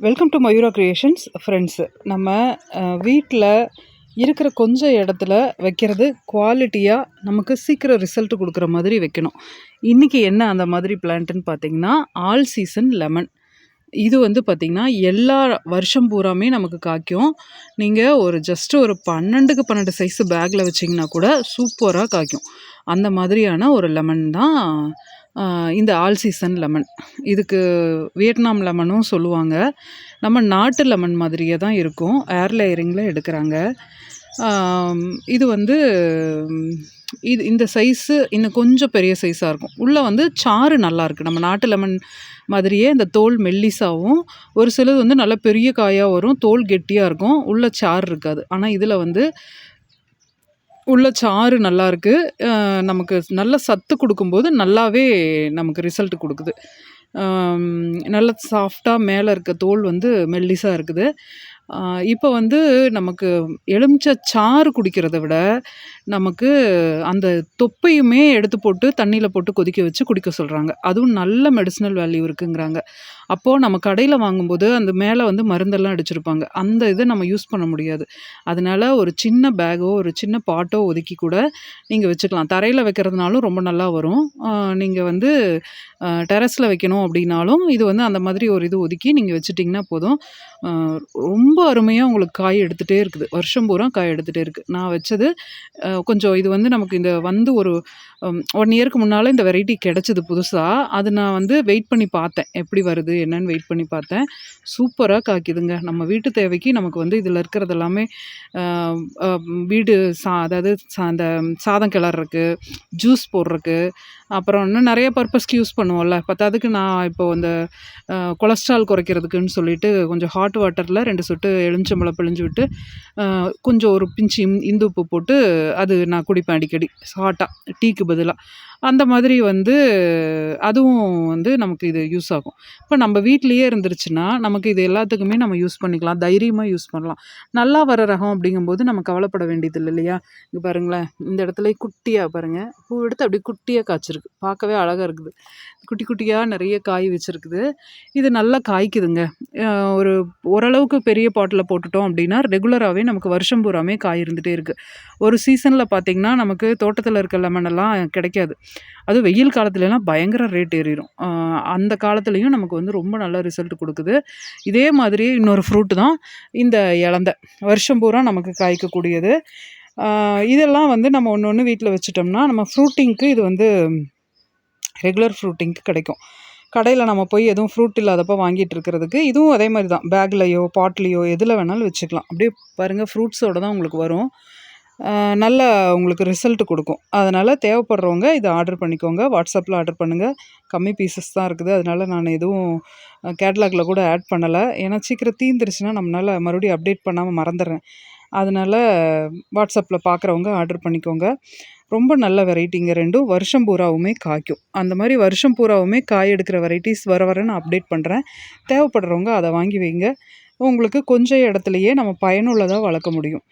Welcome to Mayura creations friends. நம்ம வீட்டில் இருக்கிற கொஞ்சம் இடத்துல வைக்கிறது குவாலிட்டியாக நமக்கு சீக்கிரம் ரிசல்ட் கொடுக்குற மாதிரி வைக்கணும். இன்றைக்கி என்ன அந்த மாதிரி பிளான்ட்டுன்னு பார்த்தீங்கன்னா, ஆல் சீசன் லெமன். இது வந்து பார்த்திங்கன்னா எல்லா வருஷம் பூராமே நமக்கு காய்க்கும். நீங்கள் ஒரு ஜஸ்ட்டு ஒரு 12க்கு 12 சைஸு பேக்கில் வச்சிங்கன்னா கூட சூப்பராக காய்க்கும். அந்த மாதிரியான ஒரு லெமன் தான் இந்த ஆல் சீசன் லெமன். இதுக்கு வியட்நாம் லெமனும் சொல்லுவாங்க. நம்ம நாட்டு லெமன் மாதிரியே தான் இருக்கும். ஏர் லேயரிங்கில் எடுக்கிறாங்க. இது வந்து இந்த சைஸு இன்னும் கொஞ்சம் பெரிய சைஸாக இருக்கும். உள்ளே வந்து சாறு நல்லாயிருக்கு. நம்ம நாட்டு லெமன் மாதிரியே இந்த தோல் மெல்லிசாவும், ஒரு சிலது வந்து நல்ல பெரிய காயாக வரும், தோல் கெட்டியாக இருக்கும், உள்ளே சாறு இருக்காது. ஆனால் இதில் வந்து உள்ள சாறு நல்லாயிருக்கு. நமக்கு நல்ல சத்து கொடுக்கும்போது நல்லாவே நமக்கு ரிசல்ட் கொடுக்குது. நல்ல சாஃப்டாக மேலே இருக்க தோல் வந்து மெல்லிசாக இருக்குது. இப்போ வந்து நமக்கு எலுமிச்சை சாறு குடிக்கிறத விட நமக்கு அந்த தொப்பையுமே எடுத்து போட்டு தண்ணியில் போட்டு கொதிக்க வச்சு குடிக்க சொல்கிறாங்க. அதுவும் நல்ல மெடிசினல் வேல்யூ இருக்குங்கிறாங்க. அப்போது நம்ம கடையில் வாங்கும்போது அந்த மேலே வந்து மருந்தெல்லாம் அடிச்சிருப்பாங்க. அந்த இதை நம்ம யூஸ் பண்ண முடியாது. அதனால் ஒரு சின்ன பேக்கோ ஒரு சின்ன பாட்டோ ஒதுக்கி கூட நீங்கள் வச்சுக்கலாம். தரையில் வைக்கிறதுனாலும் ரொம்ப நல்லா வரும். நீங்கள் வந்து டெரஸில் வைக்கணும் அப்படின்னாலும் இது வந்து அந்த மாதிரி ஒரு இது ஒதுக்கி நீங்கள் வச்சுட்டிங்கன்னா போதும். ரொம்ப அருமையாக உங்களுக்கு காய் எடுத்துகிட்டே இருக்குது. வருஷம் பூரா காய் எடுத்துகிட்டே இருக்குது. நான் வச்சது கொஞ்சம் இது வந்து நமக்கு இந்த வந்து ஒரு 1 இயருக்கு முன்னால் இந்த வெரைட்டி கிடச்சிது புதுசாக. அது நான் வந்து வெயிட் பண்ணி பார்த்தேன். எப்படி வருது என்னன்னு வெயிட் பண்ணி பார்த்தேன். சூப்பராக காய்க்குதுங்க. நம்ம வீட்டு தேவைக்கு நமக்கு வந்து இதில் இருக்கிறது எல்லாமே வீடு அதாவது அந்த சாதம் கிளறக்கு, ஜூஸ் போடுறக்கு, அப்புறம் இன்னும் நிறைய பர்பஸ்க்கு யூஸ் பண்ணுவோம்ல. பத்தாததுக்கு நான் இப்போது இந்த கொலஸ்ட்ரால் குறைக்கிறதுக்குன்னு சொல்லிட்டு கொஞ்சம் ஹாட் வாட்டரில் 2 சொட்டு எலுமிச்சம்பழம் பிழிஞ்சு விட்டு கொஞ்சம் ஒரு பிஞ்சு இந்து உப்பு போட்டு அது நான் குடிப்பேன் அடிக்கடி ஹாட்டாக டீக்கு பதிலாக. அந்த மாதிரி வந்து அதுவும் வந்து நமக்கு இது யூஸ் ஆகும். இப்போ நம்ம வீட்லேயே இருந்துருச்சுன்னா நமக்கு இது எல்லாத்துக்குமே நம்ம யூஸ் பண்ணிக்கலாம். தைரியமாக யூஸ் பண்ணலாம். நல்லா வர ரகம் அப்படிங்கும்போது நம்ம கவலைப்பட வேண்டியது இல்லை இல்லையா? இங்கே பாருங்களேன், இந்த இடத்துல குட்டியாக பாருங்கள், பூ எடுத்து அப்படியே குட்டியாக காய்ச்சிருக்கு. பார்க்கவே அழகாக இருக்குது. குட்டி குட்டியாக நிறைய காய் வச்சுருக்குது. இது நல்லா காய்க்குதுங்க. ஒரு ஓரளவுக்கு பெரிய பாட்டில் போட்டுட்டோம் அப்படின்னா ரெகுலராகவே நமக்கு வருஷம் பூராமே காய் இருந்துகிட்டே இருக்குது. ஒரு சீசனில் பார்த்திங்கன்னா நமக்கு தோட்டத்தில் இருக்க லெமனெல்லாம் கிடைக்காது. அதுவும் வெயில் காலத்துலலாம் பயங்கர ரேட் ஏறிடும். அந்த காலத்துலேயும் நமக்கு வந்து ரொம்ப நல்ல ரிசல்ட் கொடுக்குது. இதே மாதிரி இன்னொரு ஃப்ரூட்டு தான் இந்த இலந்தை. வருஷம் பூரா நமக்கு காய்க்கக்கூடியது. இதெல்லாம் வந்து நம்ம ஒன்று ஒன்று வீட்டில் வச்சுட்டோம்னா நம்ம ஃப்ரூட்டிங்க்கு இது வந்து ரெகுலர் ஃப்ரூட்டிங்க்கு கிடைக்கும். கடையில் நம்ம போய் எதுவும் ஃப்ரூட் இல்லாதப்போ வாங்கிட்டு இருக்கிறதுக்கு இதுவும் அதே மாதிரி தான். பேக்லேயோ பாட்லேயோ எதில் வேணாலும் வச்சுக்கலாம். அப்படியே பாருங்கள், ஃப்ரூட்ஸோடு தான் உங்களுக்கு வரும். நல்ல உங்களுக்கு ரிசல்ட் கொடுக்கும். அதனால் தேவைப்படுறவங்க இதை ஆர்டர் பண்ணிக்கோங்க. வாட்ஸ்அப்பில் ஆர்டர் பண்ணுங்கள். கம்மி பீசஸ் தான் இருக்குது. அதனால் நான் எதுவும் கேட்லாகில் கூட ஆட் பண்ணலை. ஏன்னா சீக்கிரம் தீந்துருச்சுன்னா நம்மளால் மறுபடியும் அப்டேட் பண்ணாமல் மறந்துடுறேன். அதனால் வாட்ஸ்அப்பில் பார்க்குறவங்க ஆர்டர் பண்ணிக்கோங்க. ரொம்ப நல்ல வெரைட்டிங்க ரெண்டும். வருஷம் பூராவுமே காய்க்கும். அந்த மாதிரி வருஷம் பூராவுமே காய் எடுக்கிற வெரைட்டிஸ் வர நான் அப்டேட் பண்ணுறேன். தேவைப்படுறவங்க அதை வாங்கி வைங்க. உங்களுக்கு கொஞ்சம் இடத்துலையே நம்ம பயனுள்ளதாக வளர்க்க முடியும்.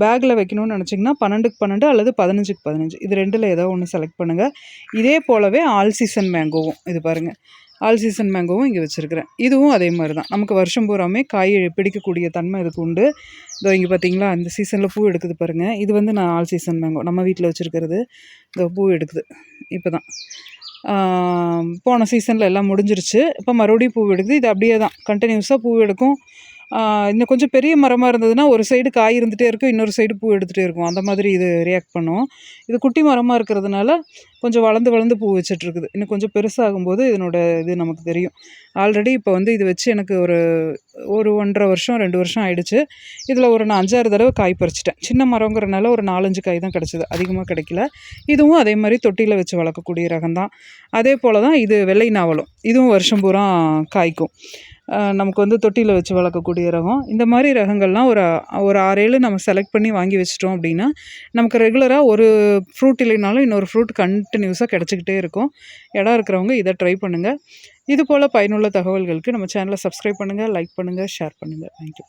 பேக்கில் வைக்கணும்னு நினச்சிங்கன்னா 12க்கு 12 அல்லது 15க்கு 15 இது 2ல் ஏதோ ஒன்று செலக்ட் பண்ணுங்கள். இதே போலவே ஆல் சீசன் மேங்கோவும் இது பாருங்கள், ஆல் சீசன் மேங்கோவும் இங்கே வச்சுருக்கிறேன். இதுவும் அதே மாதிரி தான். நமக்கு வருஷம் பூராமே காய் பிடிக்கக்கூடிய தன்மை இதுக்கு உண்டு. இதோ இங்கே பார்த்தீங்களா, இந்த சீசனில் பூ எடுக்குது பாருங்கள். இது வந்து நான் ஆல் சீசன் மேங்கோ நம்ம வீட்டில் வச்சுருக்கிறது. இந்த பூ எடுக்குது இப்போ தான். போன சீசனில் எல்லாம் முடிஞ்சிருச்சு. இப்போ மறுபடியும் பூ எடுக்குது. இது அப்படியே தான் கண்டினியூஸாக பூ எடுக்கும். இன்னும் கொஞ்சம் பெரிய மரமாக இருந்ததுன்னா ஒரு சைடு காய் இருந்துகிட்டே இருக்கும், இன்னொரு சைடு பூ எடுத்துகிட்டே இருக்கும். அந்த மாதிரி இது ரியாக்ட் பண்ணும். இது குட்டி மரமாக இருக்கிறதுனால கொஞ்சம் வளர்ந்து வளர்ந்து பூ வச்சிட்ருக்குது. இன்னும் கொஞ்சம் பெருசாகும்போது இதனோட இது நமக்கு தெரியும். ஆல்ரெடி இப்போ வந்து இது வச்சு எனக்கு ஒரு 1.5 வருஷம் 2 வருஷம் ஆகிடுச்சு. இதில் ஒரு நான் 5-6 தடவை காய் பறிச்சிட்டேன். சின்ன மரங்கிறனால ஒரு 4-5 காய் தான் கிடச்சிது, அதிகமாக கிடைக்கல. இதுவும் அதே மாதிரி தொட்டியில் வச்சு வளர்க்கக்கூடிய ரகம்தான். அதே போல் தான் இது வெள்ளை நாவலும். இதுவும் வருஷம் பூரா காய்க்கும். நமக்கு வந்து தொட்டியில் வச்சு வளர்க்கக்கூடிய ரகம். இந்த மாதிரி ரகங்கள்லாம் ஒரு 6-7 நம்ம செலக்ட் பண்ணி வாங்கி வச்சிட்டோம் அப்படின்னா நமக்கு ரெகுலராக ஒரு ஃப்ரூட் இல்லைனாலும் இன்னொரு ஃப்ரூட் கண்டினியூஸாக கிடச்சிக்கிட்டே இருக்கும். இடம் இருக்கிறவங்க இதை ட்ரை பண்ணுங்கள். இது போல் பயனுள்ள தகவல்களுக்கு நம்ம சேனலை சப்ஸ்கிரைப் பண்ணுங்கள், லைக் பண்ணுங்கள், ஷேர் பண்ணுங்கள். தேங்க்யூ.